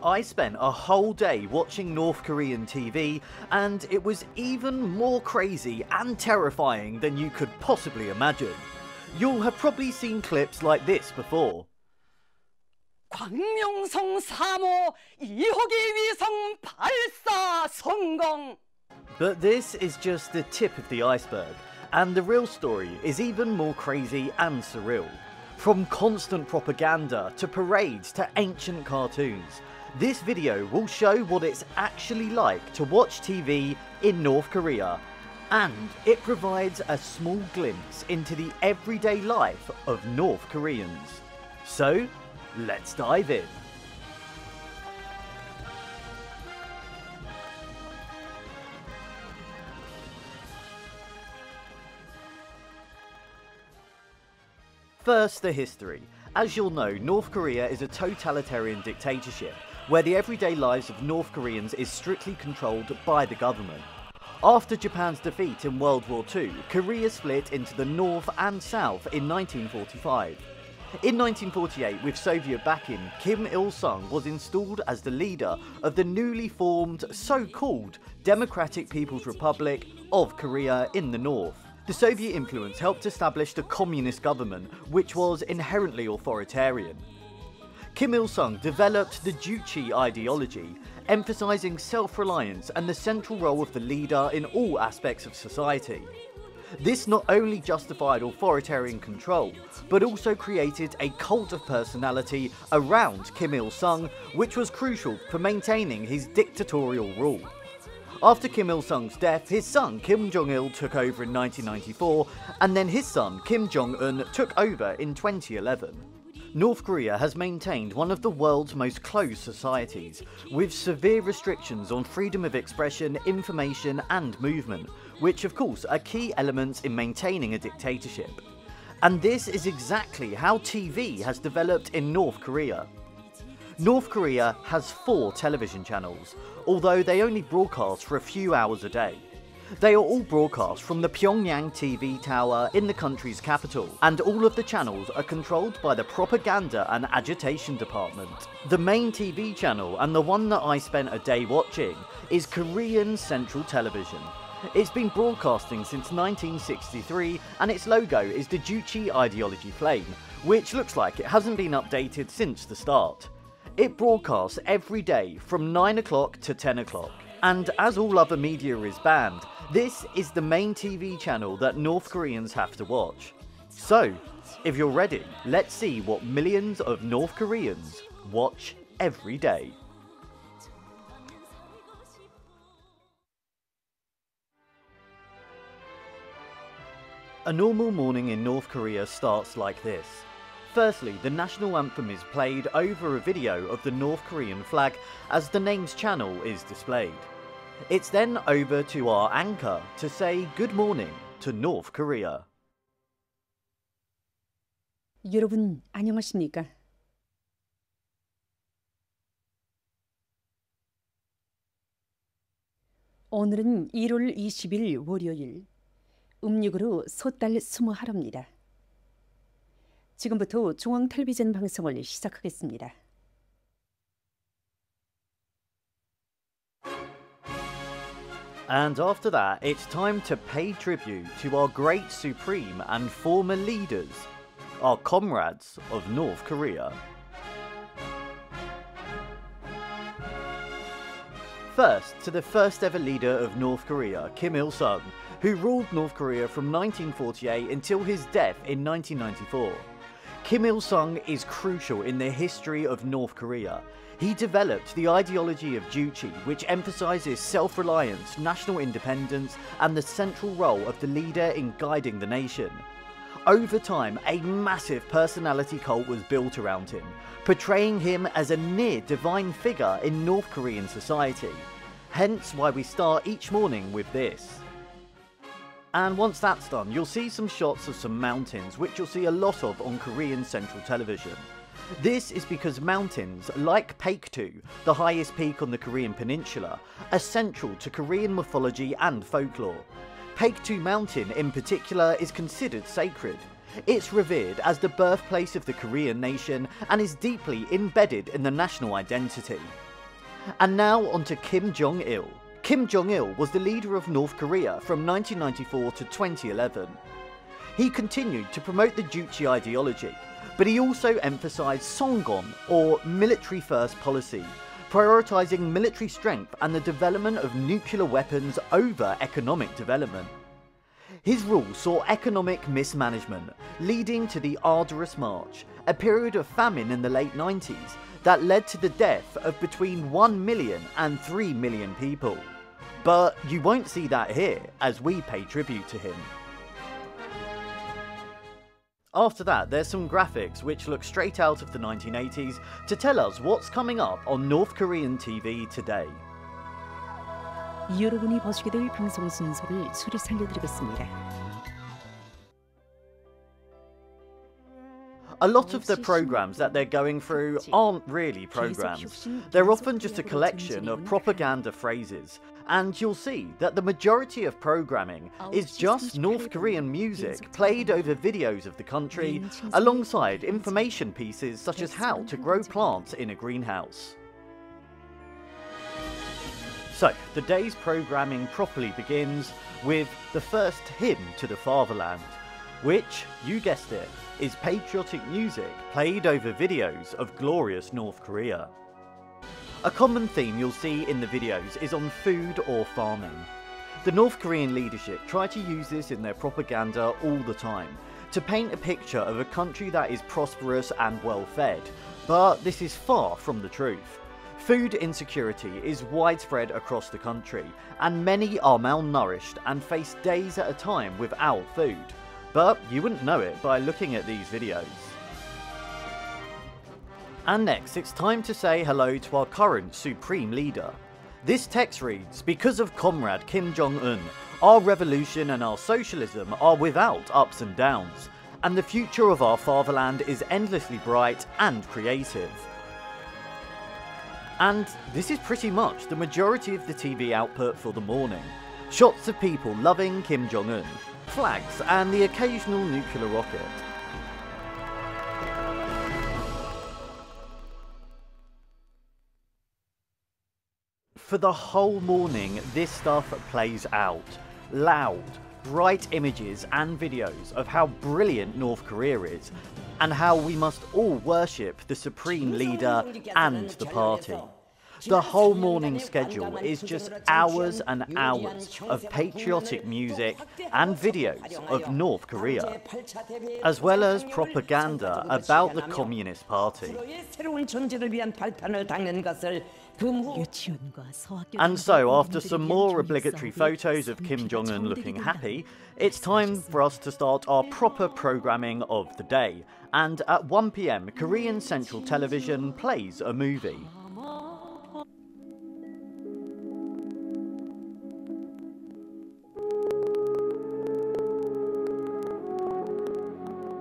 I spent a whole day watching North Korean TV, and it was even more crazy and terrifying than you could possibly imagine. You'll have probably seen clips like this before. 광명성 3호 2호기 위성 발사 성공. But this is just the tip of the iceberg, and the real story is even more crazy and surreal. From constant propaganda to parades to ancient cartoons, this video will show what it's actually like to watch TV in North Korea, and it provides a small glimpse into the everyday life of North Koreans. So, let's dive in. First, the history. As you'll know, North Korea is a totalitarian dictatorship, where the everyday lives of North Koreans is strictly controlled by the government. After Japan's defeat in World War II, Korea split into the North and South in 1945. In 1948, with Soviet backing, Kim Il-sung was installed as the leader of the newly formed so-called Democratic People's Republic of Korea in the North. The Soviet influence helped establish the communist government, which was inherently authoritarian. Kim Il-sung developed the Juche ideology, emphasizing self-reliance and the central role of the leader in all aspects of society. This not only justified authoritarian control, but also created a cult of personality around Kim Il-sung, which was crucial for maintaining his dictatorial rule. After Kim Il-sung's death, his son Kim Jong-il took over in 1994, and then his son Kim Jong-un took over in 2011. North Korea has maintained one of the world's most closed societies, with severe restrictions on freedom of expression, information and movement, which of course are key elements in maintaining a dictatorship. And this is exactly how TV has developed in North Korea. North Korea has 4 television channels, although they only broadcast for a few hours a day. They are all broadcast from the Pyongyang TV tower in the country's capital, and all of the channels are controlled by the Propaganda and Agitation Department. The main TV channel, and the one that I spent a day watching, is Korean Central Television. It's been broadcasting since 1963, and its logo is the Juche ideology flame, which looks like it hasn't been updated since the start. It broadcasts every day from 9 o'clock to 10 o'clock. And as all other media is banned, this is the main TV channel that North Koreans have to watch. So, if you're ready, let's see what millions of North Koreans watch every day. A normal morning in North Korea starts like this. Firstly, the national anthem is played over a video of the North Korean flag as the name's channel is displayed. It's then over to our anchor to say good morning to North Korea. 여러분 안녕하십니까? 오늘은 1월 20일 월요일, 음력으로 소달 20하루입니다. 지금부터 중앙 텔레비전 방송을 시작하겠습니다. And after that, it's time to pay tribute to our great supreme and former leaders, our comrades of North Korea. First, to the first ever leader of North Korea, Kim Il-sung, who ruled North Korea from 1948 until his death in 1994. Kim Il-sung is crucial in the history of North Korea. He developed the ideology of Juche, which emphasizes self-reliance, national independence, and the central role of the leader in guiding the nation. Over time, a massive personality cult was built around him, portraying him as a near-divine figure in North Korean society. Hence why we start each morning with this. And once that's done, you'll see some shots of some mountains, which you'll see a lot of on Korean Central Television. This is because mountains, like Paektu, the highest peak on the Korean peninsula, are central to Korean mythology and folklore. Paektu Mountain in particular is considered sacred. It's revered as the birthplace of the Korean nation and is deeply embedded in the national identity. And now on to Kim Jong-il. Kim Jong-il was the leader of North Korea from 1994 to 2011. He continued to promote the Juche ideology, but he also emphasised Songon, or military first policy, prioritising military strength and the development of nuclear weapons over economic development. His rule saw economic mismanagement, leading to the Arduous March, a period of famine in the late 90s that led to the death of between 1 million and 3 million people. But you won't see that here, as we pay tribute to him. After that, there's some graphics which look straight out of the 1980s to tell us what's coming up on North Korean TV today. 여러분이 보시게 될 방송 순서를 수리 살려드리겠습니다. A lot of the programs that they're going through aren't really programs. They're often just a collection of propaganda phrases, and you'll see that the majority of programming is just North Korean music played over videos of the country, alongside information pieces such as how to grow plants in a greenhouse. So, the day's programming properly begins with the first hymn to the fatherland, which, you guessed it, is patriotic music played over videos of glorious North Korea. A common theme you'll see in the videos is on food or farming. The North Korean leadership try to use this in their propaganda all the time, to paint a picture of a country that is prosperous and well fed, but this is far from the truth. Food insecurity is widespread across the country, and many are malnourished and face days at a time without food. But you wouldn't know it by looking at these videos. And next, it's time to say hello to our current supreme leader. This text reads, "Because of Comrade Kim Jong-un, our revolution and our socialism are without ups and downs, and the future of our fatherland is endlessly bright and creative." And this is pretty much the majority of the TV output for the morning. Shots of people loving Kim Jong-un, flags and the occasional nuclear rocket. For the whole morning, this stuff plays out. Loud, bright images and videos of how brilliant North Korea is, and how we must all worship the supreme leader and the party. The whole morning schedule is just hours and hours of patriotic music and videos of North Korea, as well as propaganda about the Communist Party. And so, after some more obligatory photos of Kim Jong-un looking happy, it's time for us to start our proper programming of the day. And at 1 PM, Korean Central Television plays a movie.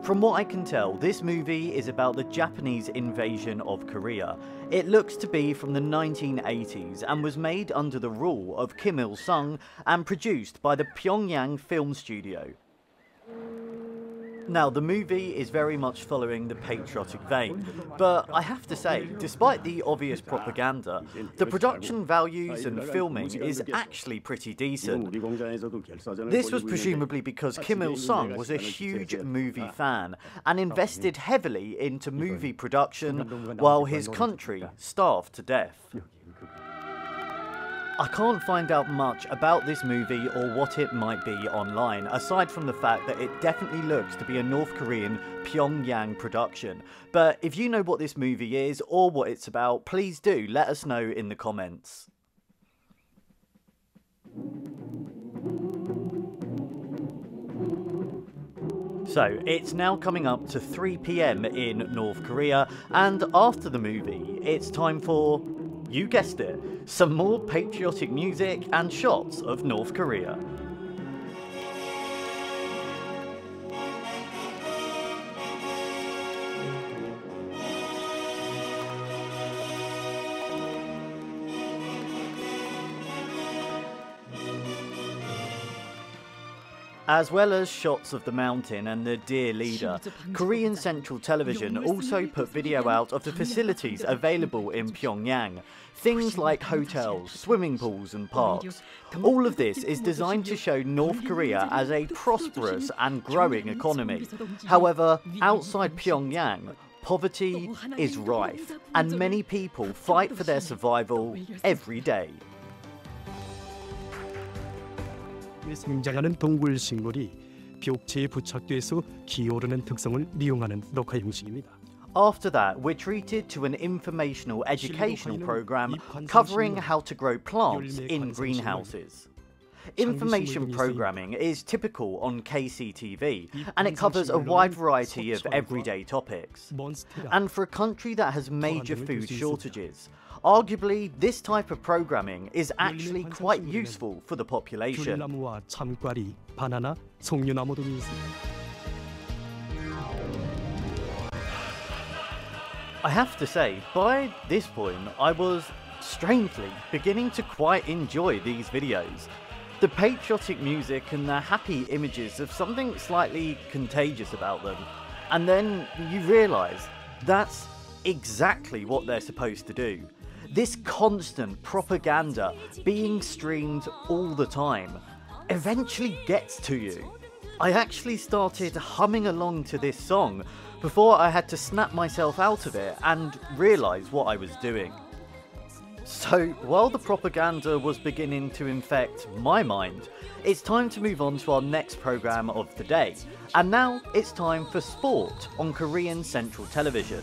From what I can tell, this movie is about the Japanese invasion of Korea. It looks to be from the 1980s and was made under the rule of Kim Il-sung and produced by the Pyongyang Film Studio. Now, the movie is very much following the patriotic vein, but I have to say, despite the obvious propaganda, the production values and filming is actually pretty decent. This was presumably because Kim Il-sung was a huge movie fan and invested heavily into movie production while his country starved to death. I can't find out much about this movie or what it might be online, aside from the fact that it definitely looks to be a North Korean Pyongyang production. But if you know what this movie is or what it's about, please do let us know in the comments. So, it's now coming up to 3 PM in North Korea, and after the movie, it's time for, you guessed it, some more patriotic music and shots of North Korea. As well as shots of the mountain and the dear leader, Korean Central Television also put video out of the facilities available in Pyongyang. Things like hotels, swimming pools and parks. All of this is designed to show North Korea as a prosperous and growing economy. However, outside Pyongyang, poverty is rife, and many people fight for their survival every day. 성장하는 동굴 식물이 벽체에 부착돼서 기어오르는 특성을 이용하는 녹화 형식입니다. After that, we're treated to an informational educational program covering how to grow plants in greenhouses. Information programming is typical on KCTV, and it covers a wide variety of everyday topics. And for a country that has major food shortages, arguably this type of programming is actually quite useful for the population. 귤나무와 참과리, 바나나, 송유나무 등이 있습니다. I have to say, by this point, I was strangely beginning to quite enjoy these videos. The patriotic music and the happy images have something slightly contagious about them. And then you realise that's exactly what they're supposed to do. This constant propaganda being streamed all the time eventually gets to you. I actually started humming along to this song before I had to snap myself out of it and realise what I was doing. So, while the propaganda was beginning to infect my mind, it's time to move on to our next programme of the day. And now it's time for sport on Korean Central Television.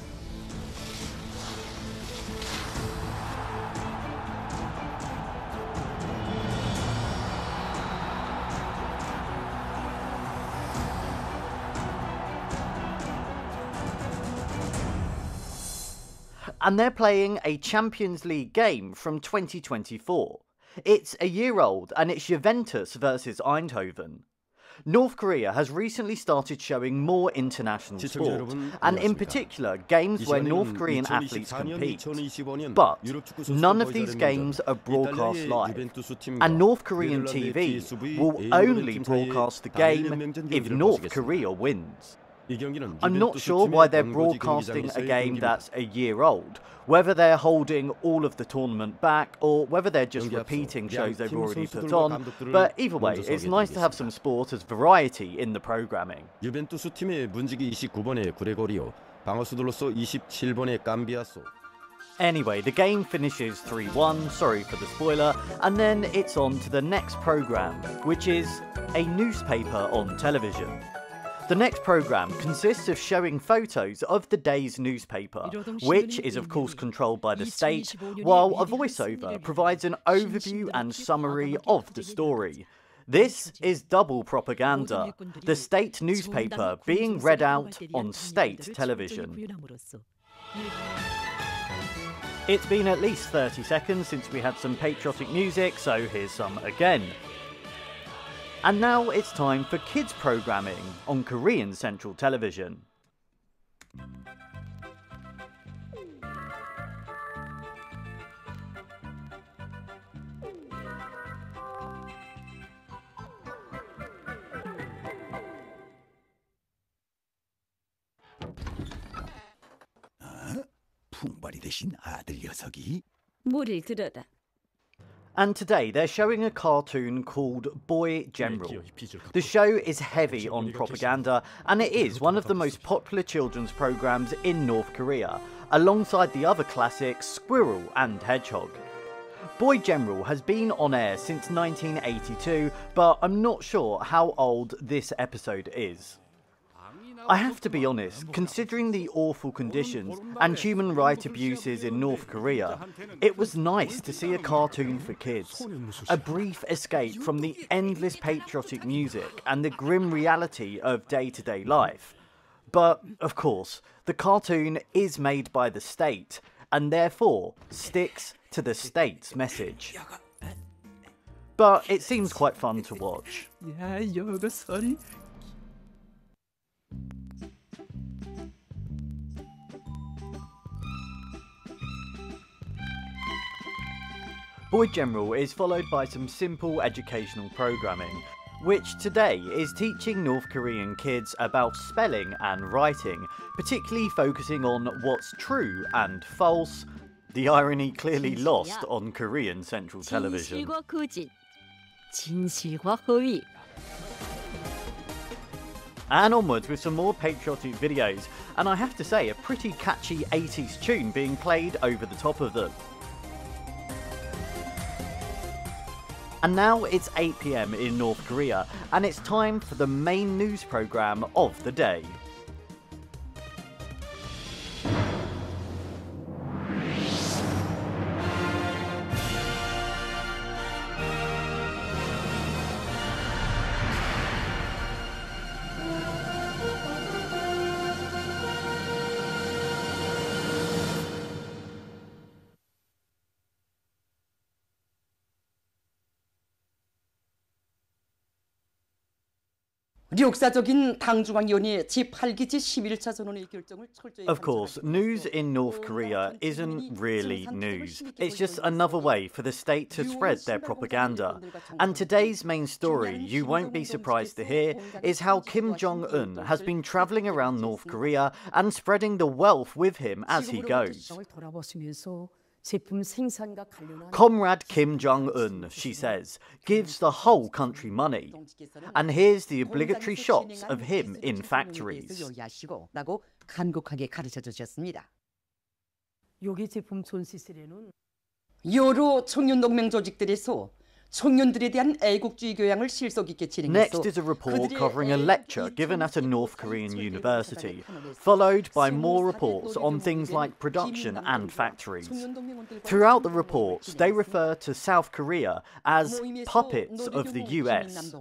And they're playing a Champions League game from 2024. It's a year old and it's Juventus versus Eindhoven. North Korea has recently started showing more international sport, and in particular games where North Korean athletes compete. But none of these games are broadcast live, and North Korean TV will only broadcast the game if North Korea wins. I'm not sure why they're broadcasting a game that's a year old, whether they're holding all of the tournament back or whether they're just repeating shows they've already put on, but either way, it's nice to have some sport as variety in the programming. 유벤투스 팀의 문지기 29번의 그레고리오, 방어수들로서 27번의 감비아소. Anyway, the game finishes 3-1, sorry for the spoiler, and then it's on to the next programme, which is a newspaper on television. The next programme consists of showing photos of the day's newspaper, which is of course controlled by the state, while a voiceover provides an overview and summary of the story. This is double propaganda, the state newspaper being read out on state television. It's been at least 30 seconds since we had some patriotic music, so here's some again. And now it's time for kids programming on Korean Central Television. 풍벌이 되신 아들 녀석이 뭐를 들어라. And today they're showing a cartoon called Boy General. The show is heavy on propaganda, and it is one of the most popular children's programs in North Korea, alongside the other classics Squirrel and Hedgehog. Boy General has been on air since 1982, but I'm not sure how old this episode is. I have to be honest, considering the awful conditions and human rights abuses in North Korea, it was nice to see a cartoon for kids. A brief escape from the endless patriotic music and the grim reality of day-to-day life. But, of course, the cartoon is made by the state, and therefore sticks to the state's message. But it seems quite fun to watch. Boy General is followed by some simple educational programming. which today is teaching North Korean kids about spelling and writing, particularly focusing on what's true and false. The irony clearly lost on Korean Central Television. 진실과 거짓, 진실과 허위. And onwards with some more patriotic videos, and I have to say, a pretty catchy 80s tune being played over the top of them. And now it's 8 PM in North Korea, and it's time for the main news programme of the day. 역사적인 당중앙위원회 제8기 제11차 전원의 결정을 철저히 Of course, news in North Korea isn't really news. It's just another way for the state to spread their propaganda. And today's main story, you won't be surprised to hear, is how Kim Jong-un has been travelling around North Korea and spreading the wealth with him as he goes. Comrade Kim Jong-un, she says, gives the whole country money. And here's the obligatory shots of him in factories. 여러 청년 동맹 조직들에서 청년들에 대한 애국주의 교양을 실속 있게 진행해서 Next is a report covering a lecture given at a North Korean university, followed by more reports on things like production and factories. Throughout the reports, they refer to South Korea as puppets of the US.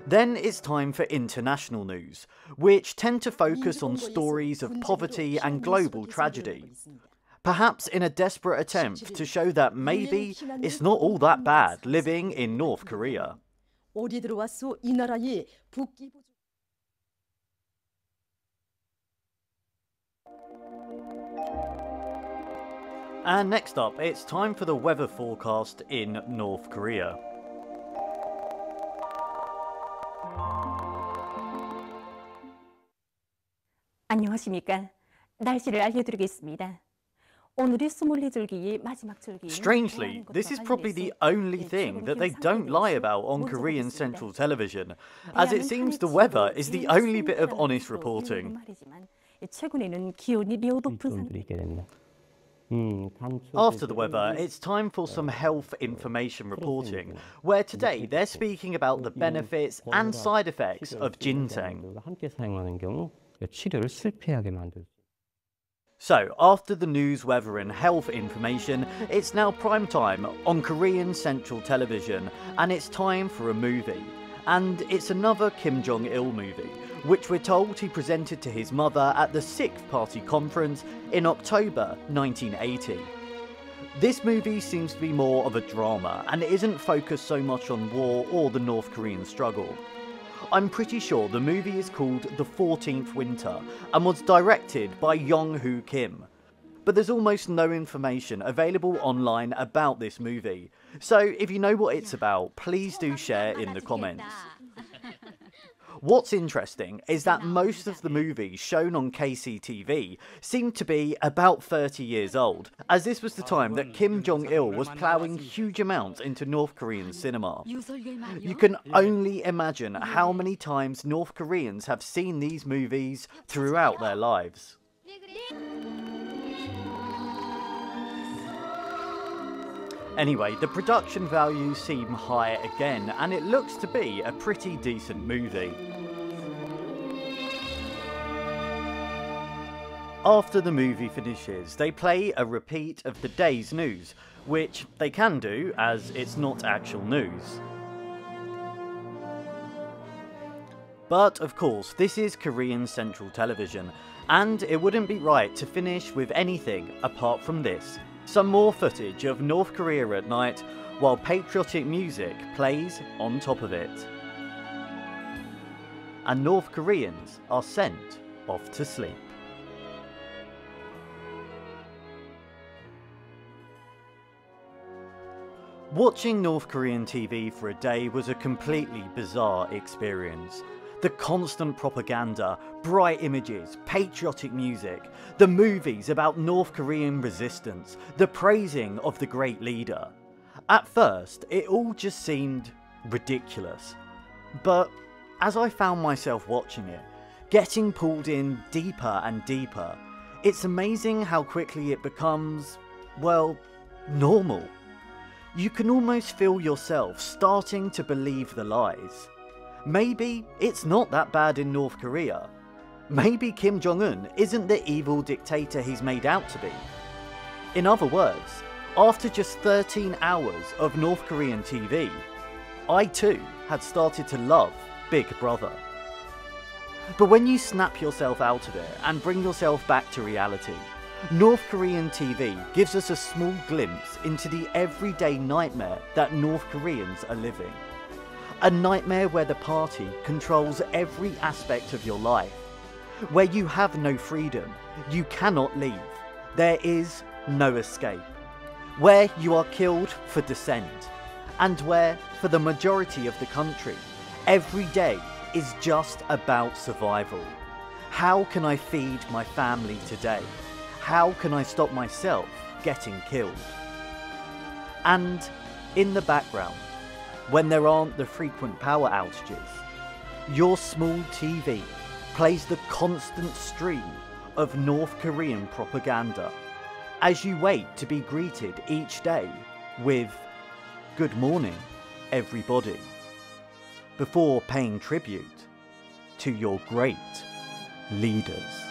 Then it's time for international news, which tend to focus on stories of poverty and global tragedy. Perhaps in a desperate attempt to show that maybe it's not all that bad living in North Korea. And next up, it's time for the weather forecast in North Korea. 안녕하십니까? 날씨를 알려드리겠습니다. Strangely, this is probably the only thing that they don't lie about on Korean Central Television, as it seems the weather is the only bit of honest reporting. After the weather, it's time for some health information reporting, where today they're speaking about the benefits and side effects of ginseng. So, after the news, weather and health information, it's now prime time on Korean Central Television, and it's time for a movie. And it's another Kim Jong-il movie, which we're told he presented to his mother at the 6th Party Conference in October 1980. This movie seems to be more of a drama, and it isn't focused so much on war or the North Korean struggle. I'm pretty sure the movie is called The 14th Winter and was directed by Yong-Hoo Kim. But there's almost no information available online about this movie, so if you know what it's about, please do share in the comments. What's interesting is that most of the movies shown on KCTV seem to be about 30 years old, as this was the time that Kim Jong-il was ploughing huge amounts into North Korean cinema. You can only imagine how many times North Koreans have seen these movies throughout their lives. Anyway, the production values seem high again, and it looks to be a pretty decent movie. After the movie finishes, they play a repeat of the day's news, which they can do as it's not actual news. But of course, this is Korean Central Television, and it wouldn't be right to finish with anything apart from this. Some more footage of North Korea at night, while patriotic music plays on top of it. And North Koreans are sent off to sleep. Watching North Korean TV for a day was a completely bizarre experience. The constant propaganda, bright images, patriotic music, the movies about North Korean resistance, the praising of the great leader. At first, it all just seemed ridiculous. But as I found myself watching it, getting pulled in deeper and deeper, it's amazing how quickly it becomes, well, normal. You can almost feel yourself starting to believe the lies. Maybe it's not that bad in North Korea. Maybe Kim Jong-un isn't the evil dictator he's made out to be. In other words, after just 13 hours of North Korean TV, I too had started to love Big Brother. But when you snap yourself out of it and bring yourself back to reality, North Korean TV gives us a small glimpse into the everyday nightmare that North Koreans are living. A nightmare where the party controls every aspect of your life, where you have no freedom, you cannot leave, there is no escape, where you are killed for dissent, and where, for the majority of the country, every day is just about survival. How can I feed my family today? How can I stop myself getting killed? And in the background, when there aren't the frequent power outages, your small TV plays the constant stream of North Korean propaganda as you wait to be greeted each day with "Good morning, everybody," before paying tribute to your great leaders.